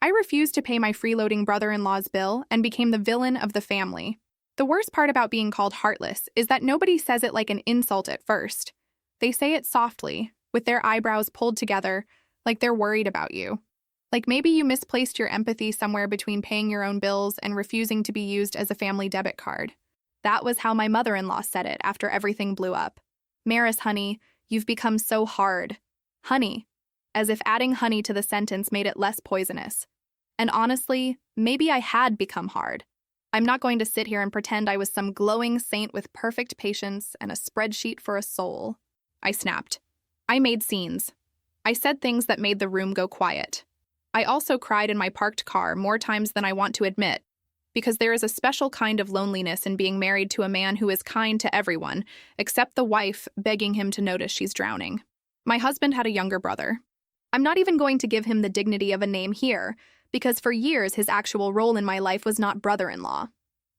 I refused to pay my freeloading brother-in-law's bill and became the villain of the family. The worst part about being called heartless is that nobody says it like an insult at first. They say it softly, with their eyebrows pulled together, like they're worried about you. Like maybe you misplaced your empathy somewhere between paying your own bills and refusing to be used as a family debit card. That was how my mother-in-law said it after everything blew up. Maris, honey, you've become so hard. Honey. As if adding honey to the sentence made it less poisonous. And honestly, maybe I had become hard. I'm not going to sit here and pretend I was some glowing saint with perfect patience and a spreadsheet for a soul. I snapped. I made scenes. I said things that made the room go quiet. I also cried in my parked car more times than I want to admit, because there is a special kind of loneliness in being married to a man who is kind to everyone, except the wife begging him to notice she's drowning. My husband had a younger brother. I'm not even going to give him the dignity of a name here, because for years his actual role in my life was not brother-in-law.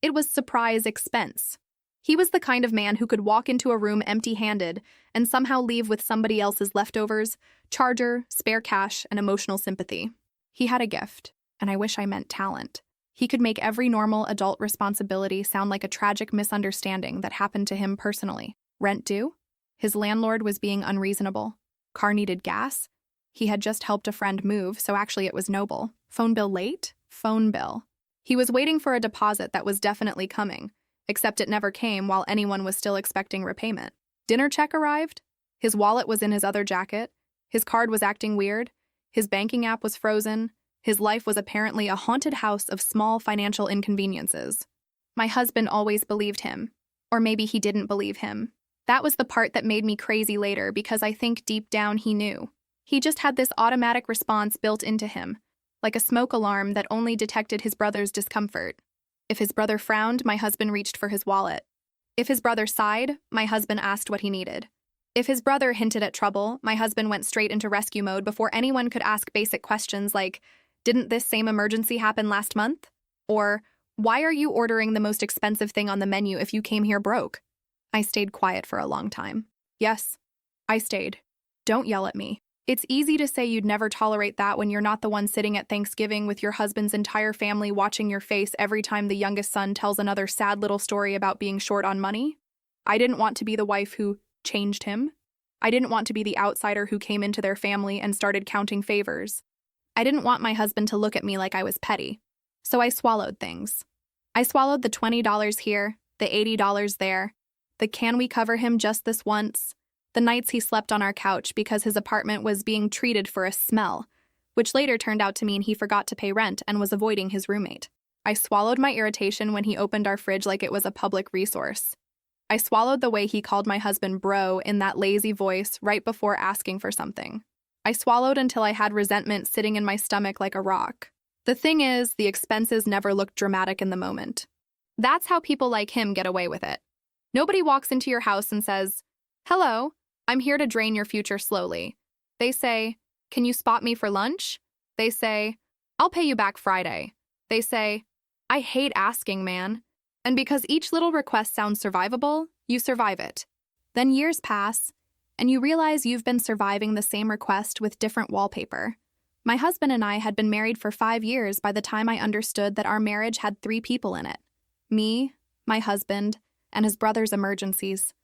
It was surprise expense. He was the kind of man who could walk into a room empty-handed and somehow leave with somebody else's leftovers, charger, spare cash, and emotional sympathy. He had a gift, and I wish I meant talent. He could make every normal adult responsibility sound like a tragic misunderstanding that happened to him personally. Rent due? His landlord was being unreasonable. Car needed gas? He had just helped a friend move, so actually it was noble. Phone bill late? Phone bill. He was waiting for a deposit that was definitely coming, except it never came while anyone was still expecting repayment. Dinner check arrived? His wallet was in his other jacket. His card was acting weird. His banking app was frozen. His life was apparently a haunted house of small financial inconveniences. My husband always believed him. Or maybe he didn't believe him. That was the part that made me crazy later because I think deep down he knew. He just had this automatic response built into him, like a smoke alarm that only detected his brother's discomfort. If his brother frowned, my husband reached for his wallet. If his brother sighed, my husband asked what he needed. If his brother hinted at trouble, my husband went straight into rescue mode before anyone could ask basic questions like, "Didn't this same emergency happen last month?" Or, "Why are you ordering the most expensive thing on the menu if you came here broke?" I stayed quiet for a long time. Yes, I stayed. Don't yell at me. It's easy to say you'd never tolerate that when you're not the one sitting at Thanksgiving with your husband's entire family watching your face every time the youngest son tells another sad little story about being short on money. I didn't want to be the wife who changed him. I didn't want to be the outsider who came into their family and started counting favors. I didn't want my husband to look at me like I was petty. So I swallowed things. I swallowed the $20 here, the $80 there, the "can we cover him just this once?" The nights he slept on our couch because his apartment was being treated for a smell, which later turned out to mean he forgot to pay rent and was avoiding his roommate. I swallowed my irritation when he opened our fridge like it was a public resource. I swallowed the way he called my husband bro in that lazy voice right before asking for something. I swallowed until I had resentment sitting in my stomach like a rock. The thing is, the expenses never looked dramatic in the moment. That's how people like him get away with it. Nobody walks into your house and says, "Hello, I'm here to drain your future slowly." They say, "Can you spot me for lunch?" They say, "I'll pay you back Friday." They say, "I hate asking, man." And because each little request sounds survivable, you survive it. Then years pass, and you realize you've been surviving the same request with different wallpaper. My husband and I had been married for 5 years by the time I understood that our marriage had 3 people in it. Me, my husband, and his brother's emergencies.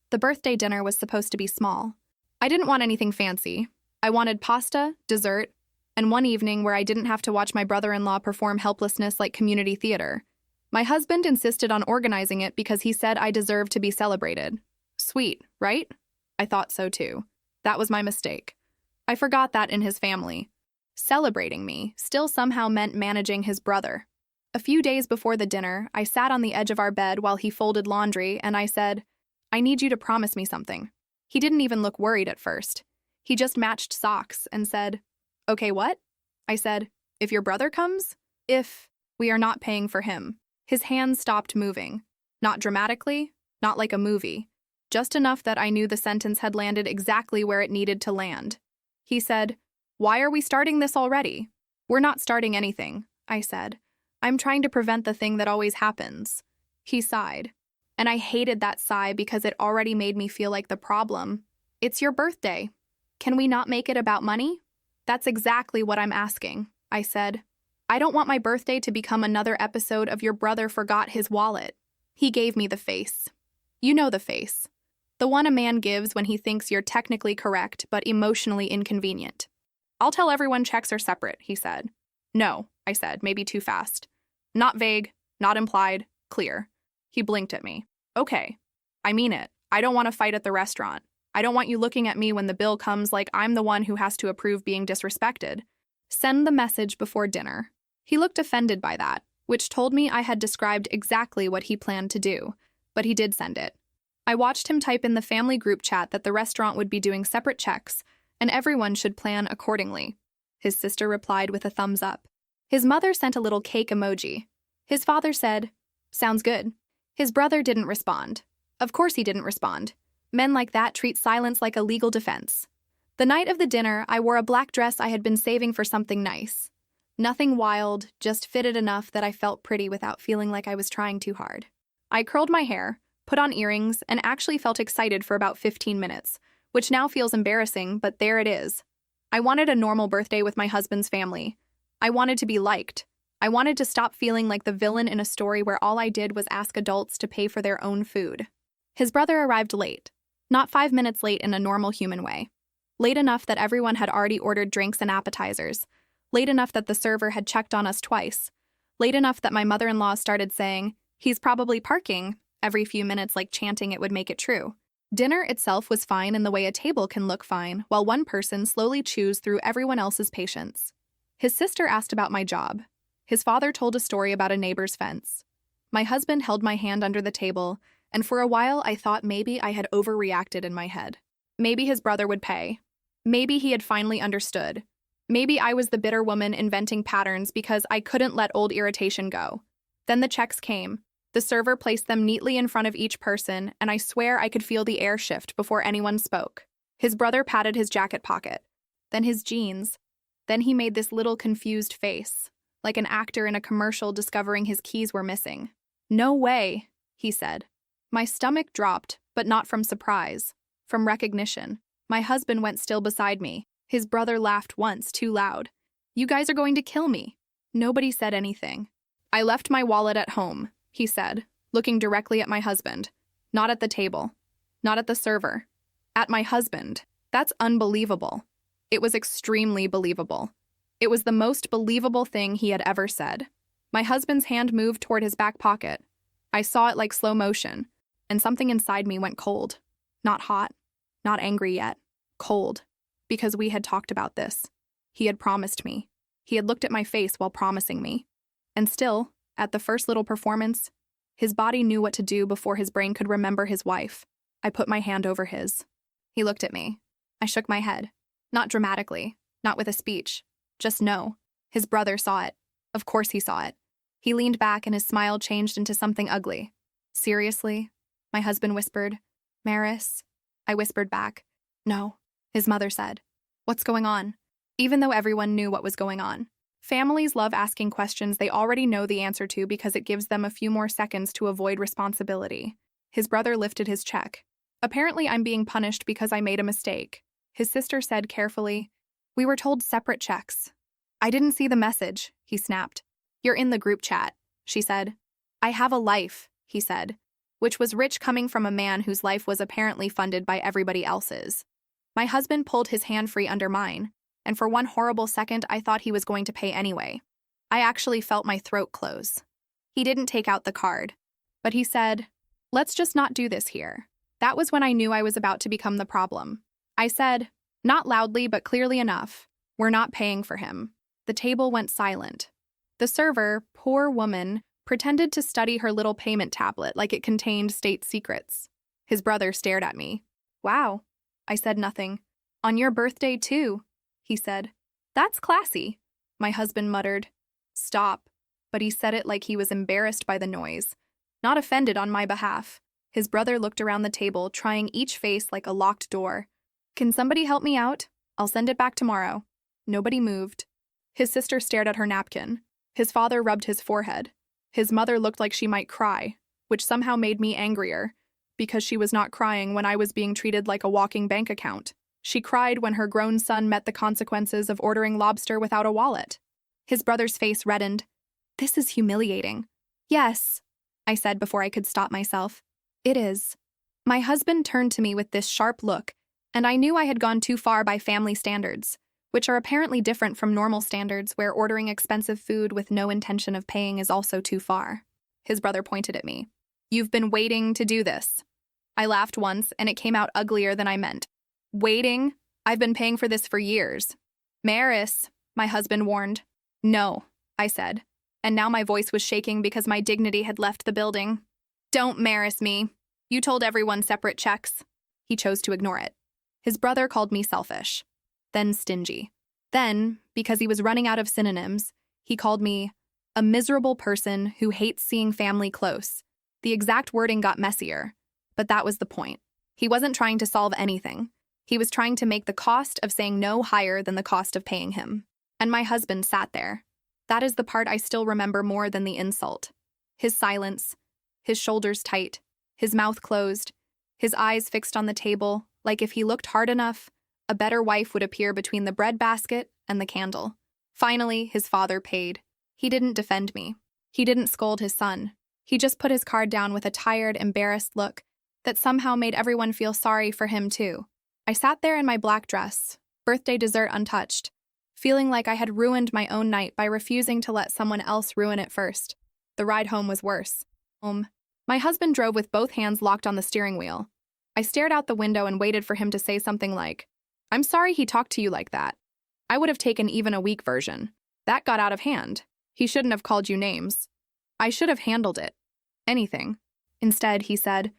The birthday dinner was supposed to be small. I didn't want anything fancy. I wanted pasta, dessert, and one evening where I didn't have to watch my brother-in-law perform helplessness like community theater. My husband insisted on organizing it because he said I deserved to be celebrated. Sweet, right? I thought so too. That was my mistake. I forgot that in his family. Celebrating me still somehow meant managing his brother. A few days before the dinner, I sat on the edge of our bed while he folded laundry and I said, "I need you to promise me something." He didn't even look worried at first. He just matched socks and said, "Okay, what?" I said, "If your brother comes, if we are not paying for him." His hands stopped moving. Not dramatically, not like a movie, just enough that I knew the sentence had landed exactly where it needed to land. He said, "Why are we starting this already?" "We're not starting anything," I said. "I'm trying to prevent the thing that always happens." He sighed. And I hated that sigh because it already made me feel like the problem. "It's your birthday. Can we not make it about money?" "That's exactly what I'm asking," I said. I don't want my birthday to become another episode of your brother forgot his wallet. He gave me the face. You know the face. The one a man gives when he thinks you're technically correct but emotionally inconvenient. I'll tell everyone checks are separate, he said. No, I said, maybe too fast. Not vague, not implied, clear. He blinked at me. Okay. I mean it. I don't want to fight at the restaurant. I don't want you looking at me when the bill comes like I'm the one who has to approve being disrespected. Send the message before dinner. He looked offended by that, which told me I had described exactly what he planned to do, but he did send it. I watched him type in the family group chat that the restaurant would be doing separate checks, and everyone should plan accordingly. His sister replied with a thumbs up. His mother sent a little cake emoji. His father said, "Sounds good." His brother didn't respond. Of course he didn't respond. Men like that treat silence like a legal defense. The night of the dinner, I wore a black dress I had been saving for something nice. Nothing wild, just fitted enough that I felt pretty without feeling like I was trying too hard. I curled my hair, put on earrings, and actually felt excited for about 15 minutes, which now feels embarrassing, but there it is. I wanted a normal birthday with my husband's family. I wanted to be liked. I wanted to stop feeling like the villain in a story where all I did was ask adults to pay for their own food. His brother arrived late. Not 5 minutes late in a normal human way. Late enough that everyone had already ordered drinks and appetizers. Late enough that the server had checked on us twice. Late enough that my mother-in-law started saying, "He's probably parking," every few minutes like chanting it would make it true. Dinner itself was fine in the way a table can look fine while one person slowly chews through everyone else's patience. His sister asked about my job. His father told a story about a neighbor's fence. My husband held my hand under the table, and for a while I thought maybe I had overreacted in my head. Maybe his brother would pay. Maybe he had finally understood. Maybe I was the bitter woman inventing patterns because I couldn't let old irritation go. Then the checks came. The server placed them neatly in front of each person, and I swear I could feel the air shift before anyone spoke. His brother patted his jacket pocket, then his jeans. Then he made this little confused face, like an actor in a commercial discovering his keys were missing. "No way," he said. My stomach dropped, but not from surprise, from recognition. My husband went still beside me. His brother laughed once, too loud. "You guys are going to kill me." Nobody said anything. "I left my wallet at home," he said, looking directly at my husband. Not at the table. Not at the server. At my husband. That's unbelievable. It was extremely believable. It was the most believable thing he had ever said. My husband's hand moved toward his back pocket. I saw it like slow motion, and something inside me went cold. Not hot. Not angry yet. Cold. Because we had talked about this. He had promised me. He had looked at my face while promising me. And still, at the first little performance, his body knew what to do before his brain could remember his wife. I put my hand over his. He looked at me. I shook my head. Not dramatically. Not with a speech. Just no. His brother saw it. Of course he saw it. He leaned back and his smile changed into something ugly. "Seriously?" My husband whispered. "Maris?" I whispered back. "No," his mother said. "What's going on?" Even though everyone knew what was going on. Families love asking questions they already know the answer to because it gives them a few more seconds to avoid responsibility. His brother lifted his check. "Apparently I'm being punished because I made a mistake." His sister said carefully, "We were told separate checks." "I didn't see the message," he snapped. "You're in the group chat," she said. "I have a life," he said, which was rich coming from a man whose life was apparently funded by everybody else's. My husband pulled his hand free under mine, and for one horrible second I thought he was going to pay anyway. I actually felt my throat close. He didn't take out the card, but he said, "Let's just not do this here." That was when I knew I was about to become the problem. I said, not loudly but clearly enough, "We're not paying for him." The table went silent. The server, poor woman, pretended to study her little payment tablet like it contained state secrets. His brother stared at me. "Wow." I said nothing. "On your birthday, too," he said. "That's classy." My husband muttered, "Stop," but he said it like he was embarrassed by the noise, not offended on my behalf. His brother looked around the table, trying each face like a locked door. "Can somebody help me out? I'll send it back tomorrow." Nobody moved. His sister stared at her napkin. His father rubbed his forehead. His mother looked like she might cry, which somehow made me angrier, because she was not crying when I was being treated like a walking bank account. She cried when her grown son met the consequences of ordering lobster without a wallet. His brother's face reddened. This is humiliating. Yes, I said before I could stop myself. It is. My husband turned to me with this sharp look, and I knew I had gone too far by family standards, which are apparently different from normal standards where ordering expensive food with no intention of paying is also too far. His brother pointed at me. You've been waiting to do this. I laughed once, and it came out uglier than I meant. Waiting? I've been paying for this for years. Maris, my husband warned. No, I said, and now my voice was shaking because my dignity had left the building. Don't Maris me. You told everyone separate checks. He chose to ignore it. His brother called me selfish, then stingy. Then, because he was running out of synonyms, he called me a miserable person who hates seeing family close. The exact wording got messier, but that was the point. He wasn't trying to solve anything. He was trying to make the cost of saying no higher than the cost of paying him. And my husband sat there. That is the part I still remember more than the insult. His silence, his shoulders tight, his mouth closed, his eyes fixed on the table, like if he looked hard enough, a better wife would appear between the breadbasket and the candle. Finally, his father paid. He didn't defend me. He didn't scold his son. He just put his card down with a tired, embarrassed look that somehow made everyone feel sorry for him too. I sat there in my black dress, birthday dessert untouched, feeling like I had ruined my own night by refusing to let someone else ruin it first. The ride home was worse. My husband drove with both hands locked on the steering wheel. I stared out the window and waited for him to say something like, I'm sorry he talked to you like that. I would have taken even a weak version. That got out of hand. He shouldn't have called you names. I should have handled it. Anything. Instead, he said,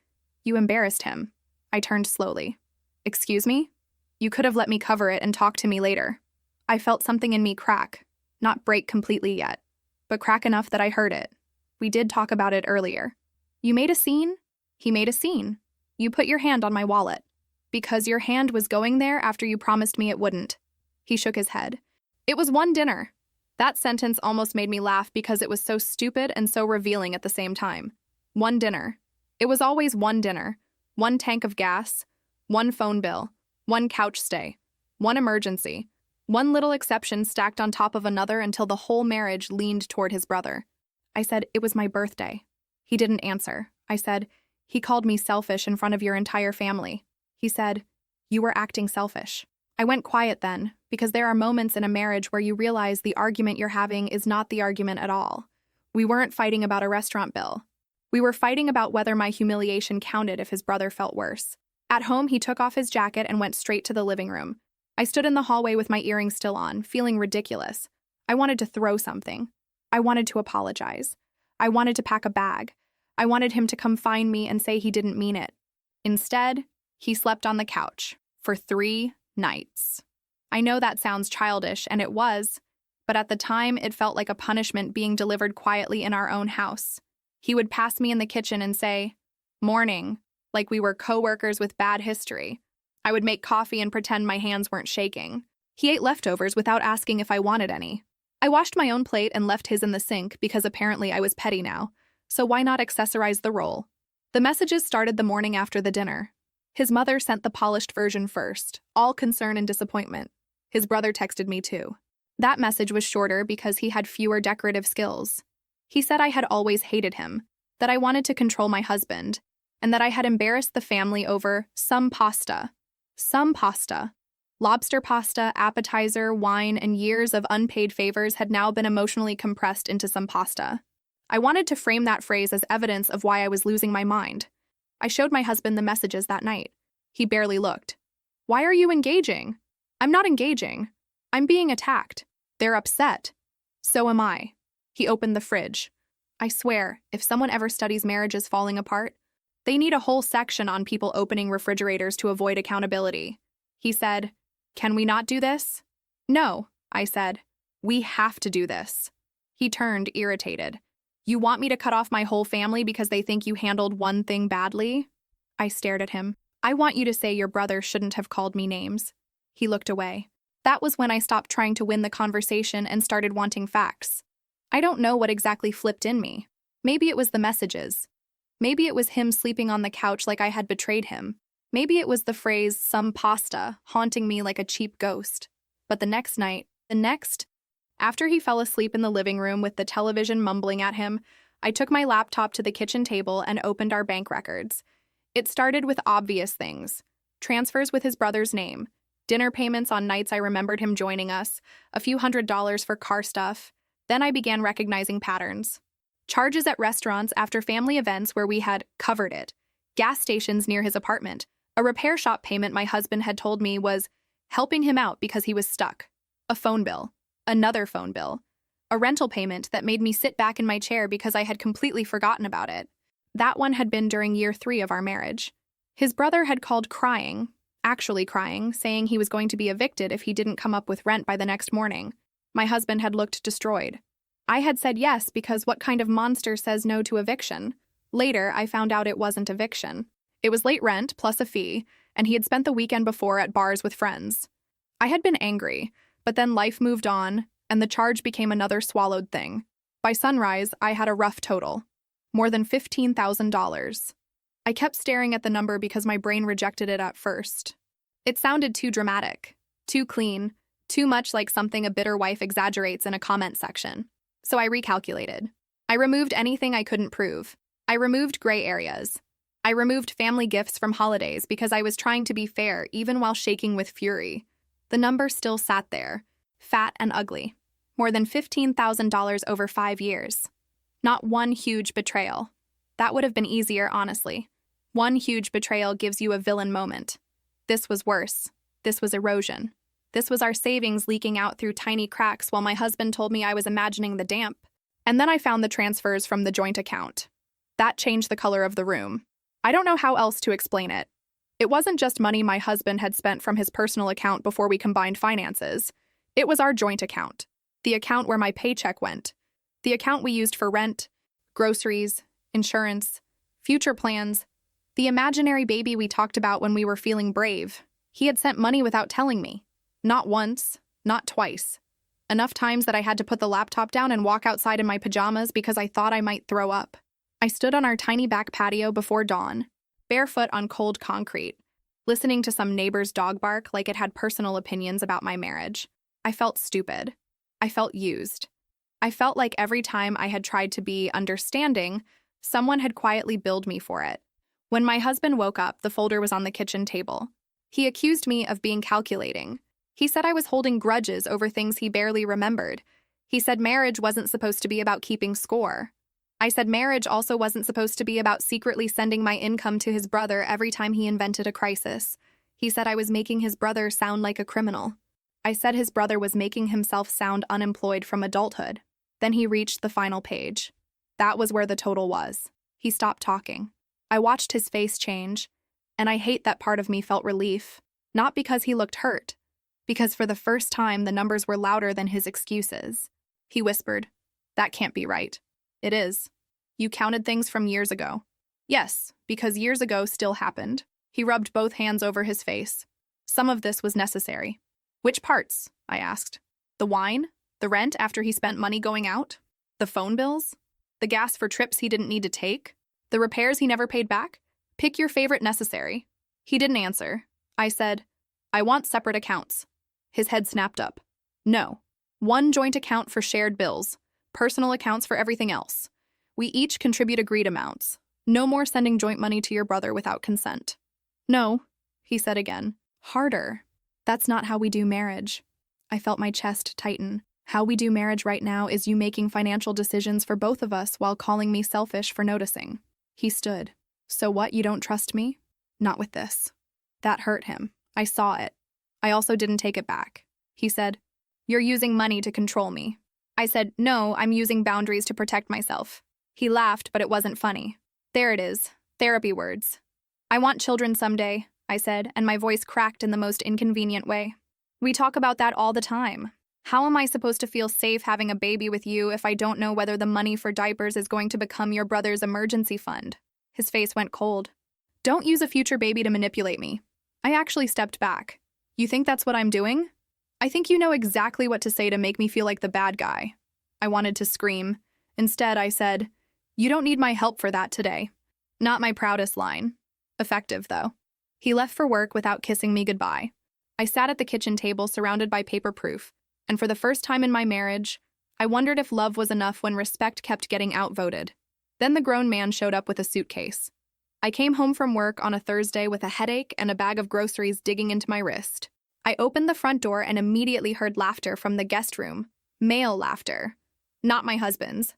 You embarrassed him. I turned slowly. Excuse me? You could have let me cover it and talk to me later. I felt something in me crack. Not break completely yet, but crack enough that I heard it. We did talk about it earlier. You made a scene? He made a scene. You put your hand on my wallet. Because your hand was going there after you promised me it wouldn't. He shook his head. It was one dinner. That sentence almost made me laugh because it was so stupid and so revealing at the same time. One dinner. It was always one dinner. One tank of gas. One phone bill. One couch stay. One emergency. One little exception stacked on top of another until the whole marriage leaned toward his brother. I said, It was my birthday. He didn't answer. I said, He called me selfish in front of your entire family. He said, You were acting selfish. I went quiet then, because there are moments in a marriage where you realize the argument you're having is not the argument at all. We weren't fighting about a restaurant bill. We were fighting about whether my humiliation counted if his brother felt worse. At home, he took off his jacket and went straight to the living room. I stood in the hallway with my earrings still on, feeling ridiculous. I wanted to throw something. I wanted to apologize. I wanted to pack a bag. I wanted him to come find me and say he didn't mean it. Instead, he slept on the couch for 3 nights. I know that sounds childish, and it was, but at the time it felt like a punishment being delivered quietly in our own house. He would pass me in the kitchen and say, Morning, like we were co-workers with bad history. I would make coffee and pretend my hands weren't shaking. He ate leftovers without asking if I wanted any. I washed my own plate and left his in the sink because apparently I was petty now, so why not accessorize the role? The messages started the morning after the dinner. His mother sent the polished version first, all concern and disappointment. His brother texted me too. That message was shorter because he had fewer decorative skills. He said I had always hated him, that I wanted to control my husband, and that I had embarrassed the family over some pasta. Some pasta. Lobster pasta, appetizer, wine, and years of unpaid favors had now been emotionally compressed into some pasta. I wanted to frame that phrase as evidence of why I was losing my mind. I showed my husband the messages that night. He barely looked. Why are you engaging? I'm not engaging. I'm being attacked. They're upset. So am I. He opened the fridge. I swear, if someone ever studies marriages falling apart, they need a whole section on people opening refrigerators to avoid accountability. He said, Can we not do this? No, I said. We have to do this. He turned, irritated. You want me to cut off my whole family because they think you handled one thing badly? I stared at him. I want you to say your brother shouldn't have called me names. He looked away. That was when I stopped trying to win the conversation and started wanting facts. I don't know what exactly flipped in me. Maybe it was the messages. Maybe it was him sleeping on the couch like I had betrayed him. Maybe it was the phrase, some pasta, haunting me like a cheap ghost. But the next night, After he fell asleep in the living room with the television mumbling at him, I took my laptop to the kitchen table and opened our bank records. It started with obvious things: transfers with his brother's name, dinner payments on nights I remembered him joining us, a few $100s for car stuff. Then I began recognizing patterns. Charges at restaurants after family events where we had covered it, gas stations near his apartment, a repair shop payment my husband had told me was helping him out because he was stuck, a phone bill, another phone bill, a rental payment that made me sit back in my chair because I had completely forgotten about it. That one had been during year 3 of our marriage. His brother had called crying, actually crying, saying he was going to be evicted if he didn't come up with rent by the next morning. My husband had looked destroyed. I had said yes because what kind of monster says no to eviction? Later, I found out it wasn't eviction. It was late rent plus a fee, and he had spent the weekend before at bars with friends. I had been angry, but then life moved on, and the charge became another swallowed thing. By sunrise, I had a rough total. More than $15,000. I kept staring at the number because my brain rejected it at first. It sounded too dramatic, too clean, too much like something a bitter wife exaggerates in a comment section. So I recalculated. I removed anything I couldn't prove. I removed gray areas. I removed family gifts from holidays because I was trying to be fair even while shaking with fury. The number still sat there, fat and ugly. More than $15,000 over 5 years. Not one huge betrayal. That would have been easier, honestly. One huge betrayal gives you a villain moment. This was worse. This was erosion. This was our savings leaking out through tiny cracks while my husband told me I was imagining the damp. And then I found the transfers from the joint account. That changed the color of the room. I don't know how else to explain it. It wasn't just money my husband had spent from his personal account before we combined finances. It was our joint account. The account where my paycheck went. The account we used for rent, groceries, insurance, future plans, the imaginary baby we talked about when we were feeling brave. He had sent money without telling me. Not once, not twice. Enough times that I had to put the laptop down and walk outside in my pajamas because I thought I might throw up. I stood on our tiny back patio before dawn, barefoot on cold concrete, listening to some neighbor's dog bark like it had personal opinions about my marriage. I felt stupid. I felt used. I felt like every time I had tried to be understanding, someone had quietly billed me for it. When my husband woke up, the folder was on the kitchen table. He accused me of being calculating. He said I was holding grudges over things he barely remembered. He said marriage wasn't supposed to be about keeping score. I said marriage also wasn't supposed to be about secretly sending my income to his brother every time he invented a crisis. He said I was making his brother sound like a criminal. I said his brother was making himself sound unemployed from adulthood. Then he reached the final page. That was where the total was. He stopped talking. I watched his face change, and I hate that part of me felt relief, not because he looked hurt, because for the first time the numbers were louder than his excuses. He whispered, "That can't be right." "It is. You counted things from years ago." "Yes, because years ago still happened." He rubbed both hands over his face. "Some of this was necessary." "Which parts?" I asked. "The wine? The rent after he spent money going out? The phone bills? The gas for trips he didn't need to take? The repairs he never paid back? Pick your favorite necessary." He didn't answer. I said, "I want separate accounts." His head snapped up. "No. One joint account for shared bills. Personal accounts for everything else. We each contribute agreed amounts. No more sending joint money to your brother without consent." "No," he said again. "Harder. That's not how we do marriage." I felt my chest tighten. How we do marriage right now is you making financial decisions for both of us while calling me selfish for noticing. He stood. "So what, you don't trust me?" "Not with this." That hurt him. I saw it. I also didn't take it back. He said, "You're using money to control me." I said, "No, I'm using boundaries to protect myself." He laughed, but it wasn't funny. "There it is. Therapy words." "I want children someday," I said, and my voice cracked in the most inconvenient way. "We talk about that all the time. How am I supposed to feel safe having a baby with you if I don't know whether the money for diapers is going to become your brother's emergency fund?" His face went cold. "Don't use a future baby to manipulate me." I actually stepped back. "You think that's what I'm doing?" "I think you know exactly what to say to make me feel like the bad guy." I wanted to scream. Instead, I said, "You don't need my help for that today." Not my proudest line. Effective, though. He left for work without kissing me goodbye. I sat at the kitchen table surrounded by paper proof, And for the first time in my marriage, I wondered if love was enough when respect kept getting outvoted. Then the grown man showed up with a suitcase. I came home from work on a Thursday with a headache and a bag of groceries digging into my wrist. I opened the front door and immediately heard laughter from the guest room. Male laughter. Not my husband's.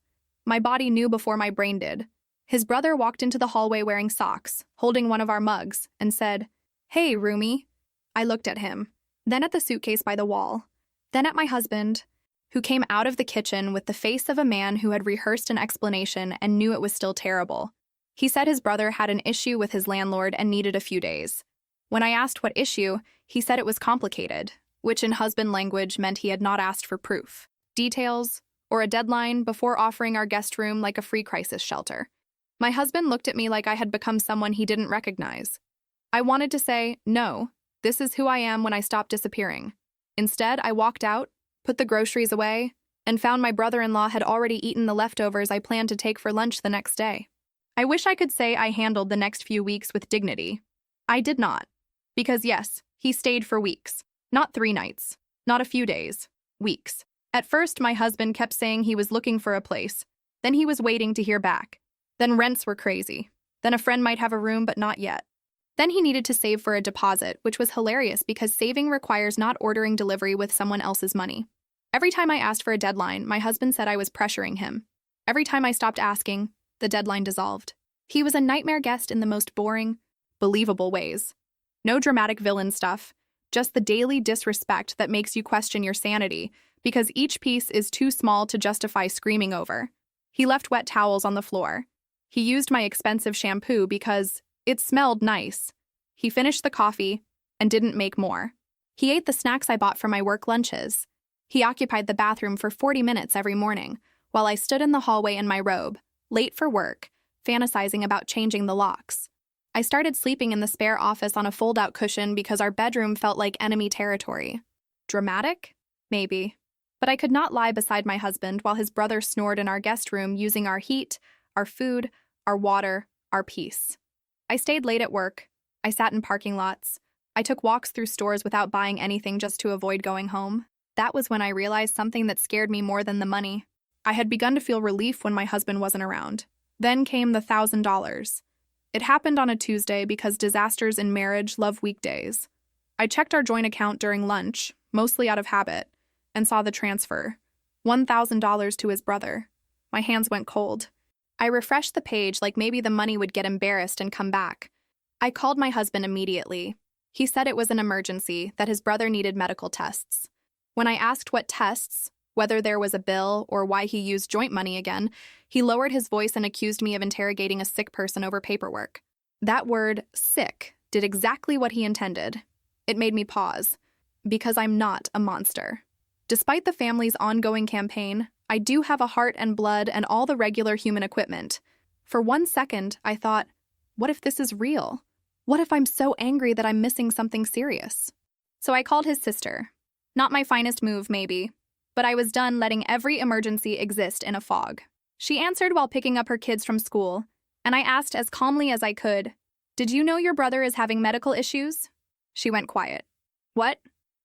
My body knew before my brain did. His brother walked into the hallway wearing socks, holding one of our mugs, and said, "Hey, roomie." I looked at him, then at the suitcase by the wall, then at my husband, who came out of the kitchen with the face of a man who had rehearsed an explanation and knew it was still terrible. He said his brother had an issue with his landlord and needed a few days. When I asked what issue, he said it was complicated, which in husband language meant he had not asked for proof, details, or a deadline before offering our guest room like a free crisis shelter. My husband looked at me like I had become someone he didn't recognize. I wanted to say, no, this is who I am when I stop disappearing. Instead, I walked out, put the groceries away, and found my brother-in-law had already eaten the leftovers I planned to take for lunch the next day. I wish I could say I handled the next few weeks with dignity. I did not. Because yes, he stayed for weeks. Not 3 nights. Not a few days. Weeks. At first, my husband kept saying he was looking for a place. Then he was waiting to hear back. Then rents were crazy. Then a friend might have a room, but not yet. Then he needed to save for a deposit, which was hilarious because saving requires not ordering delivery with someone else's money. Every time I asked for a deadline, my husband said I was pressuring him. Every time I stopped asking, the deadline dissolved. He was a nightmare guest in the most boring, believable ways. No dramatic villain stuff, just the daily disrespect that makes you question your sanity because each piece is too small to justify screaming over. He left wet towels on the floor. He used my expensive shampoo because it smelled nice. He finished the coffee and didn't make more. He ate the snacks I bought for my work lunches. He occupied the bathroom for 40 minutes every morning while I stood in the hallway in my robe, late for work, fantasizing about changing the locks. I started sleeping in the spare office on a fold-out cushion because our bedroom felt like enemy territory. Dramatic? Maybe. But I could not lie beside my husband while his brother snored in our guest room using our heat, our food, our water, our peace. I stayed late at work. I sat in parking lots. I took walks through stores without buying anything just to avoid going home. That was when I realized something that scared me more than the money. I had begun to feel relief when my husband wasn't around. Then came the $1,000. It happened on a Tuesday because disasters in marriage love weekdays. I checked our joint account during lunch, mostly out of habit, and saw the transfer. $1,000 to his brother. My hands went cold. I refreshed the page like maybe the money would get embarrassed and come back. I called my husband immediately. He said it was an emergency, that his brother needed medical tests. When I asked what tests, whether there was a bill, or why he used joint money again, he lowered his voice and accused me of interrogating a sick person over paperwork. That word, sick, did exactly what he intended. It made me pause, because I'm not a monster. Despite the family's ongoing campaign, I do have a heart and blood and all the regular human equipment. For 1 second, I thought, what if this is real? What if I'm so angry that I'm missing something serious? So I called his sister. Not my finest move, maybe, but I was done letting every emergency exist in a fog. She answered while picking up her kids from school, and I asked as calmly as I could, "Did you know your brother is having medical issues?" She went quiet. What?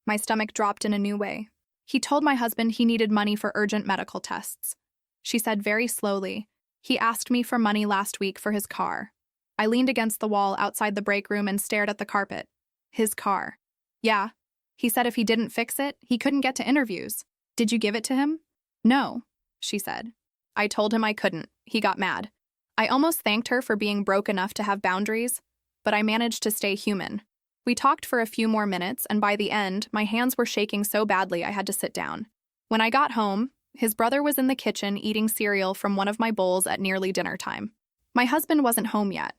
My stomach dropped in a new way. He told my husband he needed money for urgent medical tests. She said very slowly, "He asked me for money last week for his car." I leaned against the wall outside the break room and stared at the carpet. His car. Yeah. He said if he didn't fix it, he couldn't get to interviews. Did you give it to him? No, she said. I told him I couldn't. He got mad. I almost thanked her for being broke enough to have boundaries, but I managed to stay human. We talked for a few more minutes, and by the end, my hands were shaking so badly I had to sit down. When I got home, his brother was in the kitchen eating cereal from one of my bowls at nearly dinner time. My husband wasn't home yet.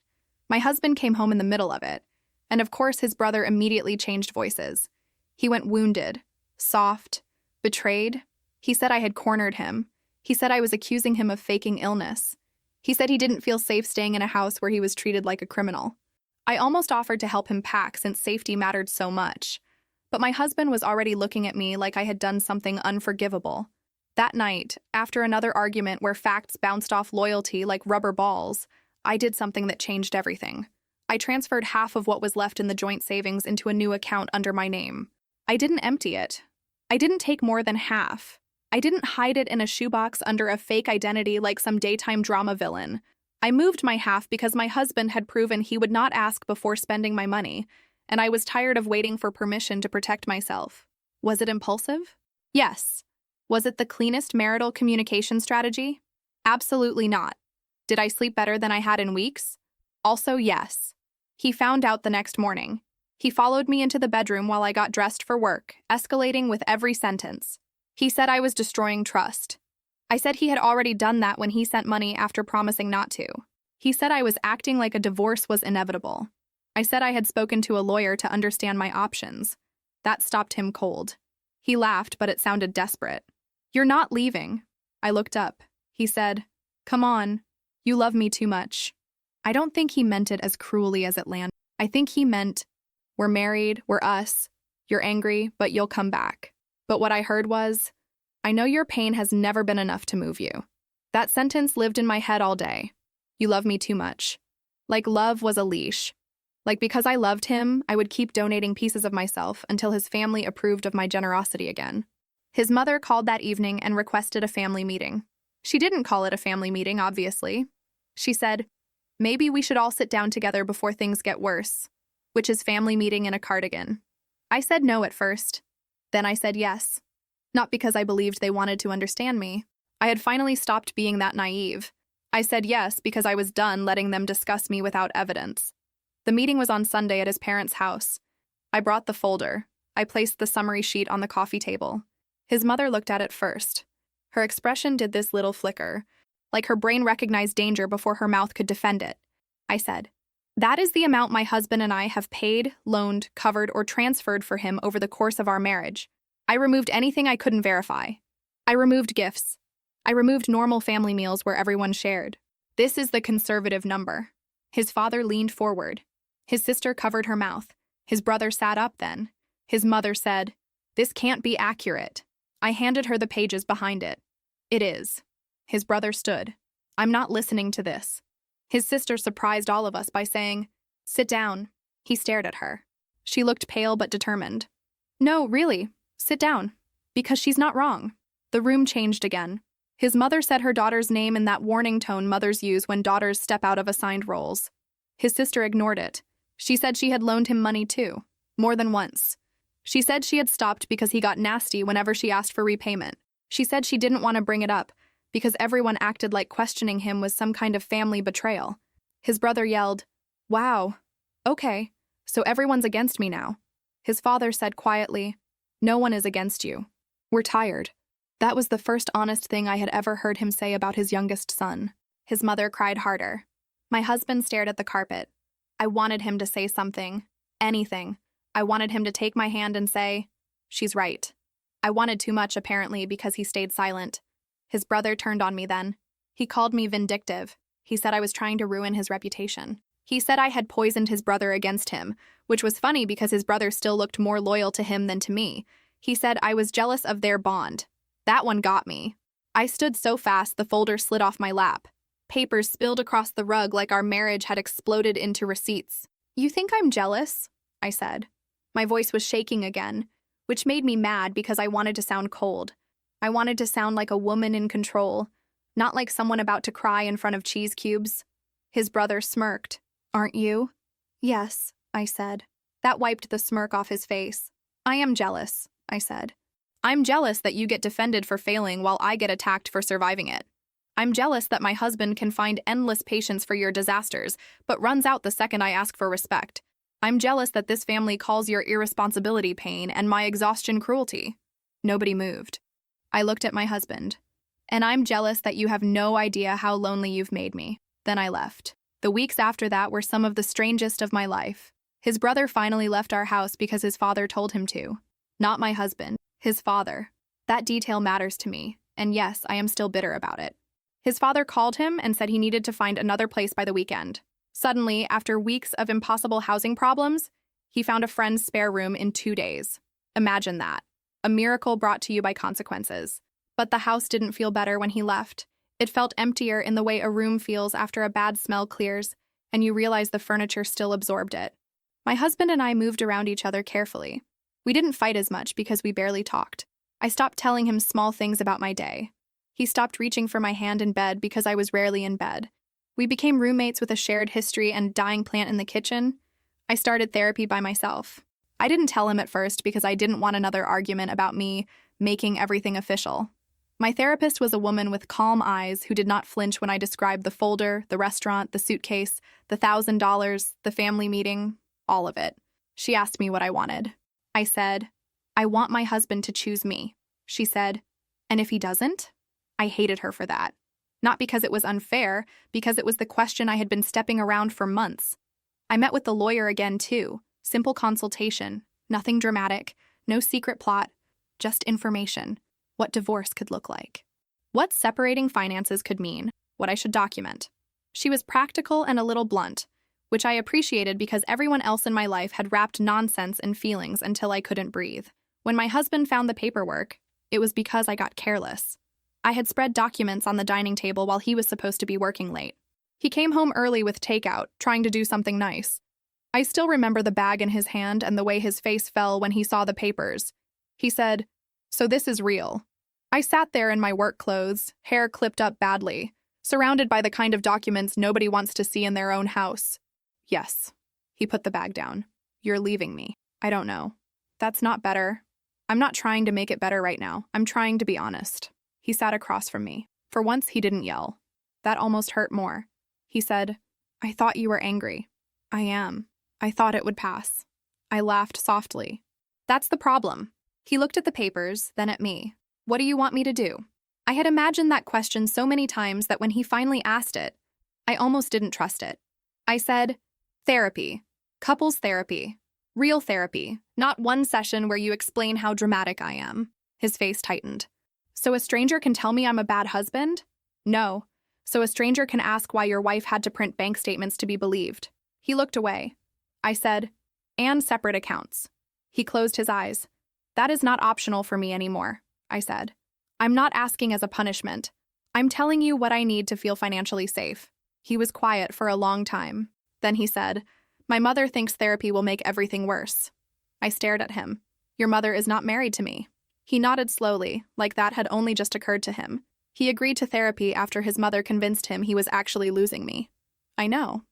My husband came home in the middle of it, and of course his brother immediately changed voices. He went wounded, soft, betrayed. He said I had cornered him. He said I was accusing him of faking illness. He said he didn't feel safe staying in a house where he was treated like a criminal. I almost offered to help him pack since safety mattered so much, but my husband was already looking at me like I had done something unforgivable. That night, after another argument where facts bounced off loyalty like rubber balls, I did something that changed everything. I transferred half of what was left in the joint savings into a new account under my name. I didn't empty it. I didn't take more than half. I didn't hide it in a shoebox under a fake identity like some daytime drama villain. I moved my half because my husband had proven he would not ask before spending my money, and I was tired of waiting for permission to protect myself. Was it impulsive? Yes. Was it the cleanest marital communication strategy? Absolutely not. Did I sleep better than I had in weeks? Also, yes. He found out the next morning. He followed me into the bedroom while I got dressed for work, escalating with every sentence. He said I was destroying trust. I said he had already done that when he sent money after promising not to. He said I was acting like a divorce was inevitable. I said I had spoken to a lawyer to understand my options. That stopped him cold. He laughed, but it sounded desperate. "You're not leaving." I looked up. He said, "Come on. You love me too much." I don't think he meant it as cruelly as it landed. I think he meant, "We're married, we're us. You're angry, but you'll come back." But what I heard was, "I know your pain has never been enough to move you." That sentence lived in my head all day. You love me too much. Like love was a leash. Like because I loved him, I would keep donating pieces of myself until his family approved of my generosity again. His mother called that evening and requested a family meeting. She didn't call it a family meeting, obviously. She said, "Maybe we should all sit down together before things get worse," which is family meeting in a cardigan. I said no at first. Then I said yes. Not because I believed they wanted to understand me. I had finally stopped being that naive. I said yes because I was done letting them discuss me without evidence. The meeting was on Sunday at his parents' house. I brought the folder. I placed the summary sheet on the coffee table. His mother looked at it first. Her expression did this little flicker, like her brain recognized danger before her mouth could defend it. I said, "That is the amount my husband and I have paid, loaned, covered, or transferred for him over the course of our marriage. I removed anything I couldn't verify. I removed gifts. I removed normal family meals where everyone shared. This is the conservative number." His father leaned forward. His sister covered her mouth. His brother sat up then. His mother said, "This can't be accurate." I handed her the pages behind it. "It is." His brother stood. "I'm not listening to this." His sister surprised all of us by saying, "Sit down." He stared at her. She looked pale but determined. "No, really, sit down. Because she's not wrong." The room changed again. His mother said her daughter's name in that warning tone mothers use when daughters step out of assigned roles. His sister ignored it. She said she had loaned him money too, more than once. She said she had stopped because he got nasty whenever she asked for repayment. She said she didn't want to bring it up because everyone acted like questioning him was some kind of family betrayal. His brother yelled, "Wow, okay, so everyone's against me now." His father said quietly, "No one is against you. We're tired." That was the first honest thing I had ever heard him say about his youngest son. His mother cried harder. My husband stared at the carpet. I wanted him to say something, anything. I wanted him to take my hand and say, "She's right." I wanted too much, apparently, because he stayed silent. His brother turned on me then. He called me vindictive. He said I was trying to ruin his reputation. He said I had poisoned his brother against him, which was funny because his brother still looked more loyal to him than to me. He said I was jealous of their bond. That one got me. I stood so fast the folder slid off my lap. Papers spilled across the rug like our marriage had exploded into receipts. "You think I'm jealous?" I said. My voice was shaking again, which made me mad because I wanted to sound cold. I wanted to sound like a woman in control, not like someone about to cry in front of cheese cubes. His brother smirked. "Aren't you?" "Yes," I said. That wiped the smirk off his face. "I am jealous," I said. "I'm jealous that you get defended for failing while I get attacked for surviving it. I'm jealous that my husband can find endless patience for your disasters, but runs out the second I ask for respect. I'm jealous that this family calls your irresponsibility pain and my exhaustion cruelty." Nobody moved. I looked at my husband. "And I'm jealous that you have no idea how lonely you've made me." Then I left. The weeks after that were some of the strangest of my life. His brother finally left our house because his father told him to. Not my husband, his father. That detail matters to me, and yes, I am still bitter about it. His father called him and said he needed to find another place by the weekend. Suddenly, after weeks of impossible housing problems, he found a friend's spare room in 2 days. Imagine that. A miracle brought to you by consequences. But the house didn't feel better when he left. It felt emptier in the way a room feels after a bad smell clears, and you realize the furniture still absorbed it. My husband and I moved around each other carefully. We didn't fight as much because we barely talked. I stopped telling him small things about my day. He stopped reaching for my hand in bed because I was rarely in bed. We became roommates with a shared history and dying plant in the kitchen. I started therapy by myself. I didn't tell him at first because I didn't want another argument about me making everything official. My therapist was a woman with calm eyes who did not flinch when I described the folder, the restaurant, the suitcase, the $1,000, the family meeting, all of it. She asked me what I wanted. I said, I want my husband to choose me. She said, and if he doesn't? I hated her for that. Not because it was unfair, because it was the question I had been stepping around for months. I met with the lawyer again, too. Simple consultation. Nothing dramatic. No secret plot. Just information. What divorce could look like. What separating finances could mean. What I should document. She was practical and a little blunt, which I appreciated because everyone else in my life had wrapped nonsense in feelings until I couldn't breathe. When my husband found the paperwork, it was because I got careless. I had spread documents on the dining table while he was supposed to be working late. He came home early with takeout, trying to do something nice. I still remember the bag in his hand and the way his face fell when he saw the papers. He said, "So this is real." I sat there in my work clothes, hair clipped up badly, surrounded by the kind of documents nobody wants to see in their own house. Yes. He put the bag down. You're leaving me. I don't know. That's not better. I'm not trying to make it better right now. I'm trying to be honest. He sat across from me. For once, he didn't yell. That almost hurt more. He said, I thought you were angry. I am. I thought it would pass. I laughed softly. That's the problem. He looked at the papers, then at me. What do you want me to do? I had imagined that question so many times that when he finally asked it, I almost didn't trust it. I said, therapy. Couples therapy. Real therapy. Not one session where you explain how dramatic I am. His face tightened. So a stranger can tell me I'm a bad husband? No. So a stranger can ask why your wife had to print bank statements to be believed. He looked away. I said, and separate accounts. He closed his eyes. That is not optional for me anymore, I said. I'm not asking as a punishment. I'm telling you what I need to feel financially safe. He was quiet for a long time. Then he said, my mother thinks therapy will make everything worse. I stared at him. Your mother is not married to me. He nodded slowly, like that had only just occurred to him. He agreed to therapy after his mother convinced him he was actually losing me. I know.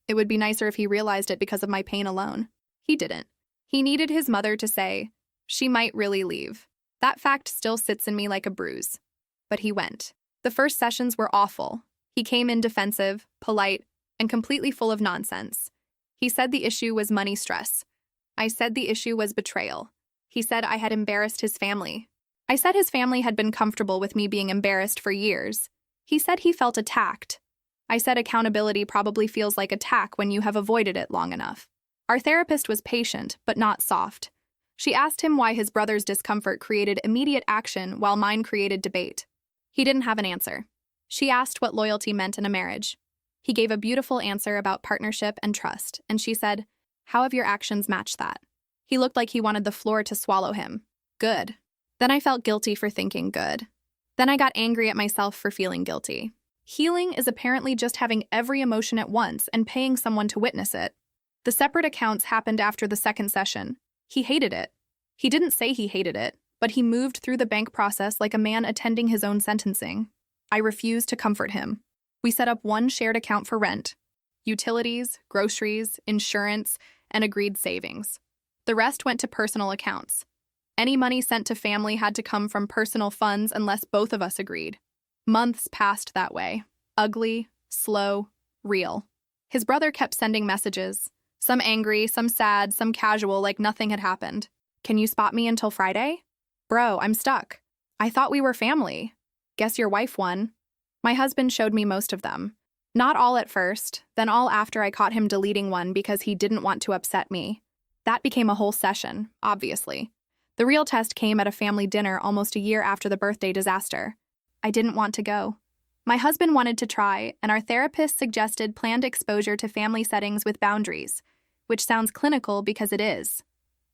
It would be nicer if he realized it because of my pain alone. He didn't. He needed his mother to say, she might really leave. That fact still sits in me like a bruise. But he went. The first sessions were awful. He came in defensive, polite, and completely full of nonsense. He said the issue was money stress. I said the issue was betrayal. He said I had embarrassed his family. I said his family had been comfortable with me being embarrassed for years. He said he felt attacked. I said accountability probably feels like attack when you have avoided it long enough. Our therapist was patient, but not soft. She asked him why his brother's discomfort created immediate action while mine created debate. He didn't have an answer. She asked what loyalty meant in a marriage. He gave a beautiful answer about partnership and trust, and she said, how have your actions matched that? He looked like he wanted the floor to swallow him. Good. Then I felt guilty for thinking good. Then I got angry at myself for feeling guilty. Healing is apparently just having every emotion at once and paying someone to witness it. The separate accounts happened after the second session. He hated it. He didn't say he hated it, but he moved through the bank process like a man attending his own sentencing. I refused to comfort him. We set up one shared account for rent, utilities, groceries, insurance, and agreed savings. The rest went to personal accounts. Any money sent to family had to come from personal funds unless both of us agreed. Months passed that way. Ugly, slow, real. His brother kept sending messages. Some angry, some sad, some casual, like nothing had happened. Can you spot me until Friday? Bro, I'm stuck. I thought we were family. Guess your wife won. My husband showed me most of them. Not all at first, then all after I caught him deleting one because he didn't want to upset me. That became a whole session, obviously. The real test came at a family dinner almost a year after the birthday disaster. I didn't want to go. My husband wanted to try, and our therapist suggested planned exposure to family settings with boundaries, which sounds clinical because it is.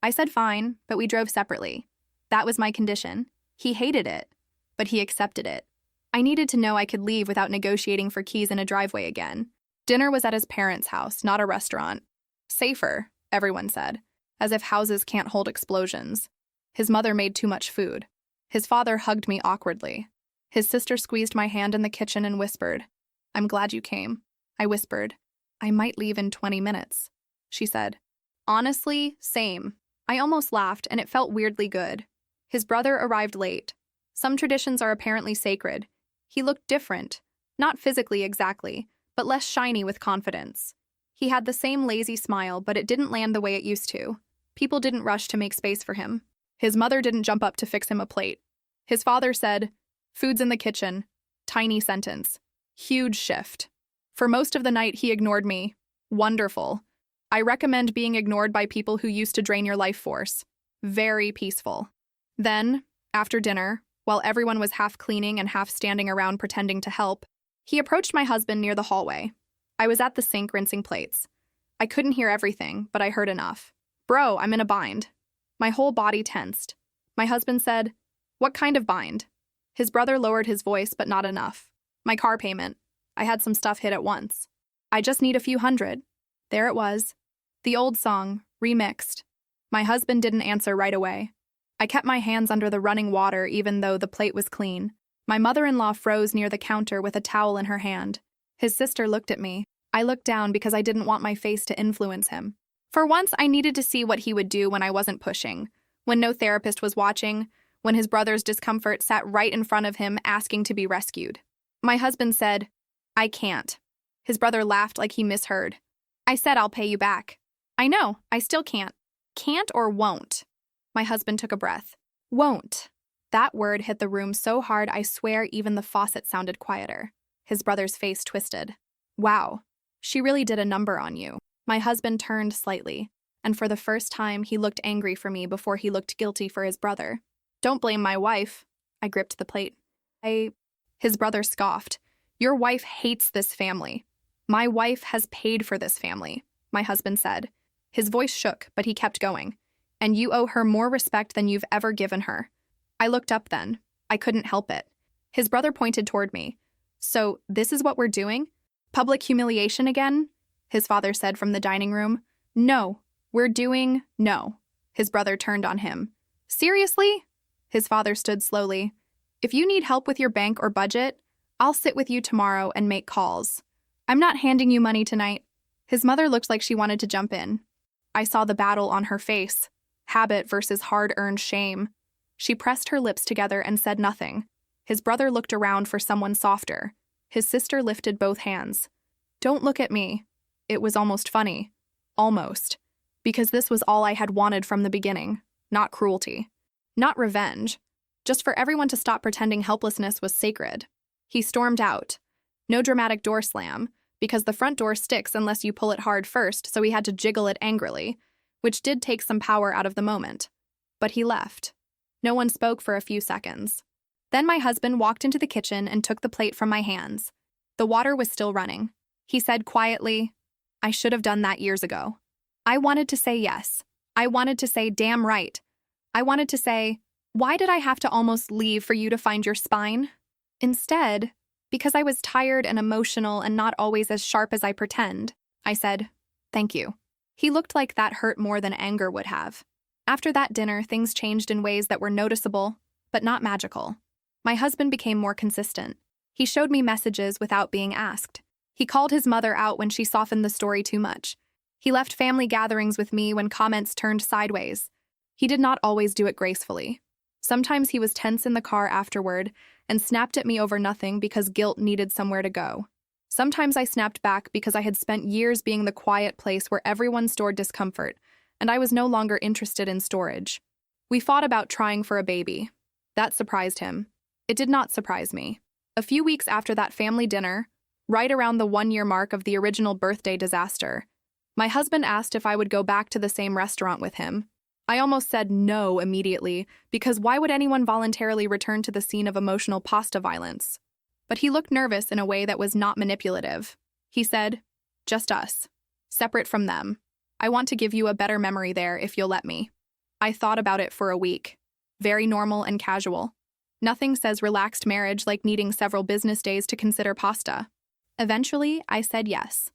I said fine, but we drove separately. That was my condition. He hated it, but he accepted it. I needed to know I could leave without negotiating for keys in a driveway again. Dinner was at his parents' house, not a restaurant. Safer, everyone said, as if houses can't hold explosions. His mother made too much food. His father hugged me awkwardly. His sister squeezed my hand in the kitchen and whispered, "I'm glad you came." I whispered, "I might leave in 20 minutes." She said, "Honestly, same." I almost laughed, and it felt weirdly good. His brother arrived late. Some traditions are apparently sacred. He looked different, not physically exactly, but less shiny with confidence. He had the same lazy smile, but it didn't land the way it used to. People didn't rush to make space for him. His mother didn't jump up to fix him a plate. His father said, "Food's in the kitchen." Tiny sentence. Huge shift. For most of the night, he ignored me. Wonderful. I recommend being ignored by people who used to drain your life force. Very peaceful. Then, after dinner, while everyone was half cleaning and half standing around pretending to help, he approached my husband near the hallway. I was at the sink rinsing plates. I couldn't hear everything, but I heard enough. "Bro, I'm in a bind." My whole body tensed. My husband said, "What kind of bind?" His brother lowered his voice, but not enough. "My car payment. I had some stuff hit at once. I just need a few hundred." There it was. The old song, remixed. My husband didn't answer right away. I kept my hands under the running water even though the plate was clean. My mother-in-law froze near the counter with a towel in her hand. His sister looked at me. I looked down because I didn't want my face to influence him. For once, I needed to see what he would do when I wasn't pushing, when no therapist was watching, when his brother's discomfort sat right in front of him asking to be rescued. My husband said, "I can't." His brother laughed like he misheard. "I said I'll pay you back." "I know, I still can't." "Can't or won't?" My husband took a breath. "Won't." That word hit the room so hard I swear even the faucet sounded quieter. His brother's face twisted. "Wow, she really did a number on you." My husband turned slightly, and for the first time he looked angry for me before he looked guilty for his brother. "Don't blame my wife." I gripped the plate. His brother scoffed. "Your wife hates this family." "My wife has paid for this family," my husband said. His voice shook, but he kept going. "And you owe her more respect than you've ever given her." I looked up then. I couldn't help it. His brother pointed toward me. "So, this is what we're doing? Public humiliation again?" His father said from the dining room. "No, no." His brother turned on him. "Seriously?" His father stood slowly. "If you need help with your bank or budget, I'll sit with you tomorrow and make calls. I'm not handing you money tonight." His mother looked like she wanted to jump in. I saw the battle on her face. Habit versus hard-earned shame. She pressed her lips together and said nothing. His brother looked around for someone softer. His sister lifted both hands. "Don't look at me." It was almost funny. Almost. Because this was all I had wanted from the beginning. Not cruelty. Not revenge. Just for everyone to stop pretending helplessness was sacred. He stormed out. No dramatic door slam, because the front door sticks unless you pull it hard first, so he had to jiggle it angrily, which did take some power out of the moment. But he left. No one spoke for a few seconds. Then my husband walked into the kitchen and took the plate from my hands. The water was still running. He said quietly, "I should have done that years ago." I wanted to say yes. I wanted to say damn right. I wanted to say, "Why did I have to almost leave for you to find your spine?" Instead, because I was tired and emotional and not always as sharp as I pretend, I said, "Thank you." He looked like that hurt more than anger would have. After that dinner, things changed in ways that were noticeable, but not magical. My husband became more consistent. He showed me messages without being asked. He called his mother out when she softened the story too much. He left family gatherings with me when comments turned sideways. He did not always do it gracefully. Sometimes he was tense in the car afterward and snapped at me over nothing because guilt needed somewhere to go. Sometimes I snapped back because I had spent years being the quiet place where everyone stored discomfort, and I was no longer interested in storage. We fought about trying for a baby. That surprised him. It did not surprise me. A few weeks after that family dinner, right around the 1-year mark of the original birthday disaster, my husband asked if I would go back to the same restaurant with him. I almost said no immediately, because why would anyone voluntarily return to the scene of emotional pasta violence? But he looked nervous in a way that was not manipulative. He said, "Just us. Separate from them. I want to give you a better memory there if you'll let me." I thought about it for a week. Very normal and casual. Nothing says relaxed marriage like needing several business days to consider pasta. Eventually, I said yes.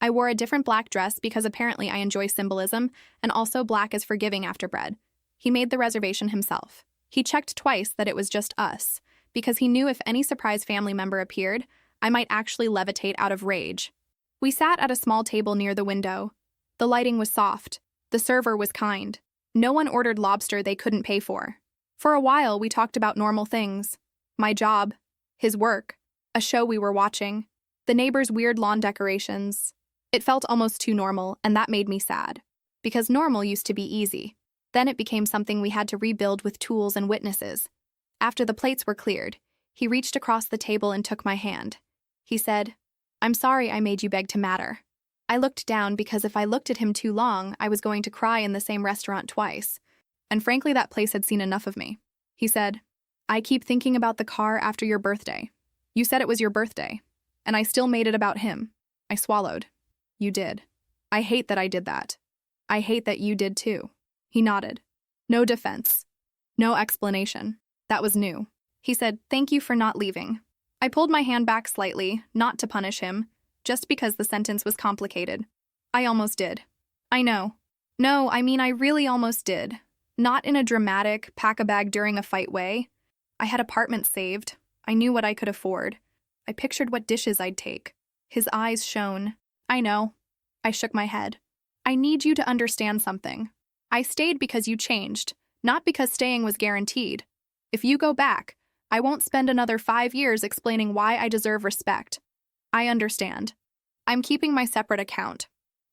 I wore a different black dress because apparently I enjoy symbolism, and also black is forgiving after bread. He made the reservation himself. He checked twice that it was just us, because he knew if any surprise family member appeared, I might actually levitate out of rage. We sat at a small table near the window. The lighting was soft. The server was kind. No one ordered lobster they couldn't pay for. For a while, we talked about normal things. My job, his work, a show we were watching, the neighbor's weird lawn decorations. It felt almost too normal, and that made me sad. Because normal used to be easy. Then it became something we had to rebuild with tools and witnesses. After the plates were cleared, he reached across the table and took my hand. He said, "I'm sorry I made you beg to matter." I looked down because if I looked at him too long, I was going to cry in the same restaurant twice. And frankly, that place had seen enough of me. He said, "I keep thinking about the car after your birthday. You said it was your birthday, and I still made it about him." I swallowed. "You did. I hate that I did that. I hate that you did too." He nodded. No defense. No explanation. That was new. He said, "Thank you for not leaving." I pulled my hand back slightly, not to punish him, just because the sentence was complicated. "I almost did." "I know. No, I mean I really almost did. Not in a dramatic, pack-a-bag during a fight way. I had apartments saved. I knew what I could afford. I pictured what dishes I'd take." His eyes shone. "I know." I shook my head. "I need you to understand something. I stayed because you changed, not because staying was guaranteed. If you go back, I won't spend another 5 years explaining why I deserve respect. I understand. I'm keeping my separate account."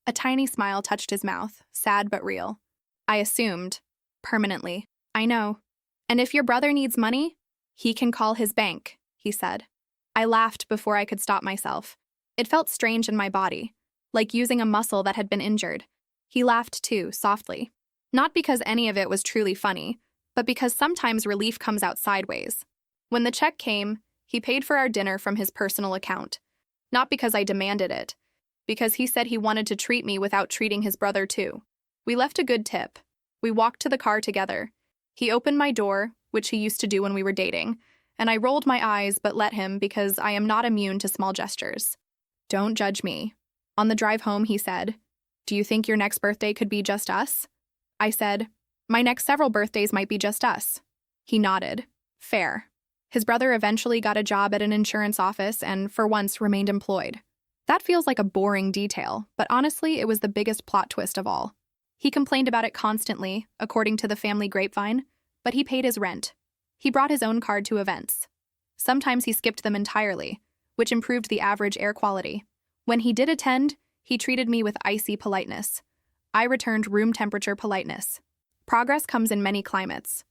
A tiny smile touched his mouth, sad but real. "I assumed. Permanently. I know. And if your brother needs money, he can call his bank," he said. I laughed before I could stop myself. It felt strange in my body, like using a muscle that had been injured. He laughed too, softly. Not because any of it was truly funny, but because sometimes relief comes out sideways. When the check came, he paid for our dinner from his personal account. Not because I demanded it, because he said he wanted to treat me without treating his brother too. We left a good tip. We walked to the car together. He opened my door, which he used to do when we were dating, and I rolled my eyes but let him because I am not immune to small gestures. "Don't judge me." On the drive home, he said, "Do you think your next birthday could be just us?" I said, "My next several birthdays might be just us." He nodded. Fair. His brother eventually got a job at an insurance office and, for once, remained employed. That feels like a boring detail, but honestly, it was the biggest plot twist of all. He complained about it constantly, according to the family grapevine, but he paid his rent. He brought his own card to events. Sometimes he skipped them entirely, which improved the average air quality. When he did attend, he treated me with icy politeness. I returned room temperature politeness. Progress comes in many climates.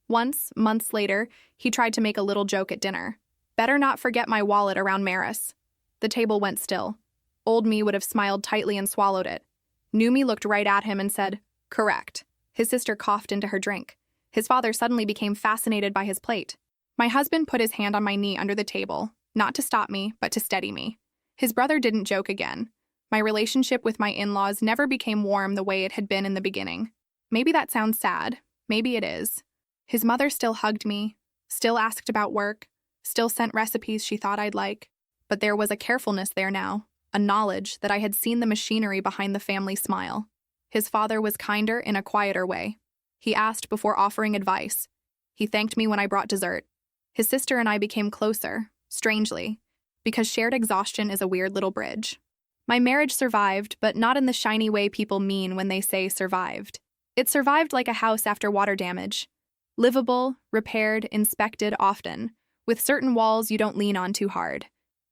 Once, months later, he tried to make a little joke at dinner. "Better not forget my wallet around Maris." The table went still. Old me would have smiled tightly and swallowed it. New me looked right at him and said, "Correct." His sister coughed into her drink. His father suddenly became fascinated by his plate. My husband put his hand on my knee under the table, not to stop me, but to steady me. His brother didn't joke again. My relationship with my in-laws never became warm the way it had been in the beginning. Maybe that sounds sad. Maybe it is. His mother still hugged me, still asked about work, still sent recipes she thought I'd like. But there was a carefulness there now, a knowledge that I had seen the machinery behind the family smile. His father was kinder in a quieter way. He asked before offering advice. He thanked me when I brought dessert. His sister and I became closer, strangely, because shared exhaustion is a weird little bridge. My marriage survived, but not in the shiny way people mean when they say survived. It survived like a house after water damage. Livable, repaired, inspected often, with certain walls you don't lean on too hard.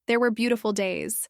There were beautiful days.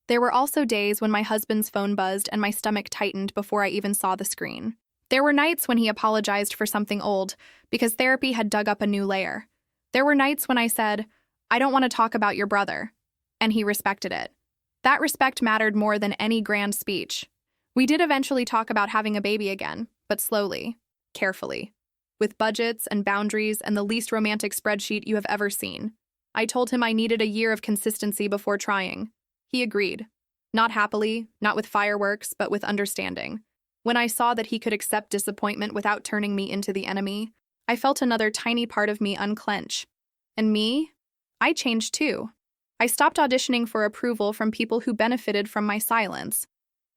There were also days when my husband's phone buzzed and my stomach tightened before I even saw the screen. There were nights when he apologized for something old, because therapy had dug up a new layer. There were nights when I said, "I don't want to talk about your brother," and he respected it. That respect mattered more than any grand speech. We did eventually talk about having a baby again, but slowly, carefully, with budgets and boundaries and the least romantic spreadsheet you have ever seen. I told him I needed a year of consistency before trying. He agreed. Not happily, not with fireworks, but with understanding. When I saw that he could accept disappointment without turning me into the enemy, I felt another tiny part of me unclench. And me? I changed too. I stopped auditioning for approval from people who benefited from my silence.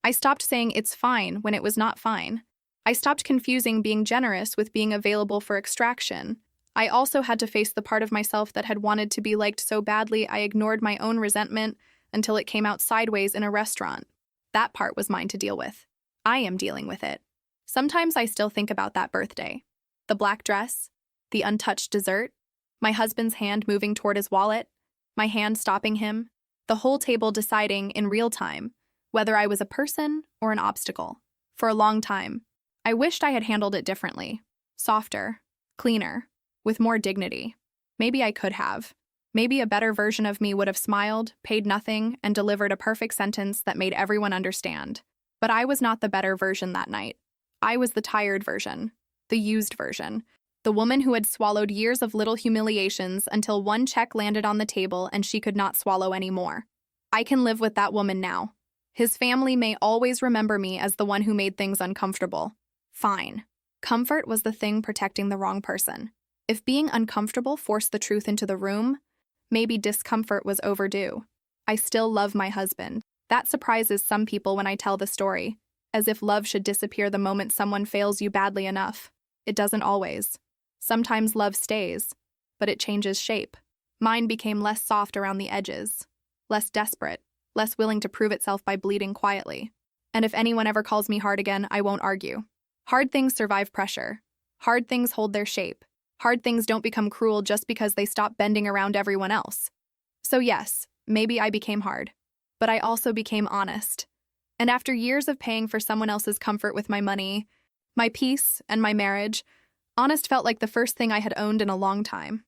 I stopped saying it's fine when it was not fine. I stopped confusing being generous with being available for extraction. I also had to face the part of myself that had wanted to be liked so badly I ignored my own resentment until it came out sideways in a restaurant. That part was mine to deal with. I am dealing with it. Sometimes I still think about that birthday. The black dress, the untouched dessert, my husband's hand moving toward his wallet, my hand stopping him, the whole table deciding in real time whether I was a person or an obstacle. For a long time, I wished I had handled it differently, softer, cleaner, with more dignity. Maybe I could have. Maybe a better version of me would have smiled, paid nothing, and delivered a perfect sentence that made everyone understand. But I was not the better version that night. I was the tired version, the used version, the woman who had swallowed years of little humiliations until one check landed on the table and she could not swallow any more. I can live with that woman now. His family may always remember me as the one who made things uncomfortable. Fine. Comfort was the thing protecting the wrong person. If being uncomfortable forced the truth into the room, maybe discomfort was overdue. I still love my husband. That surprises some people when I tell the story, as if love should disappear the moment someone fails you badly enough. It doesn't always. Sometimes love stays, but it changes shape. Mine became less soft around the edges, less desperate, less willing to prove itself by bleeding quietly. And if anyone ever calls me hard again, I won't argue. Hard things survive pressure. Hard things hold their shape. Hard things don't become cruel just because they stop bending around everyone else. So yes, maybe I became hard, but I also became honest. And after years of paying for someone else's comfort with my money, my peace, and my marriage, honest felt like the first thing I had owned in a long time.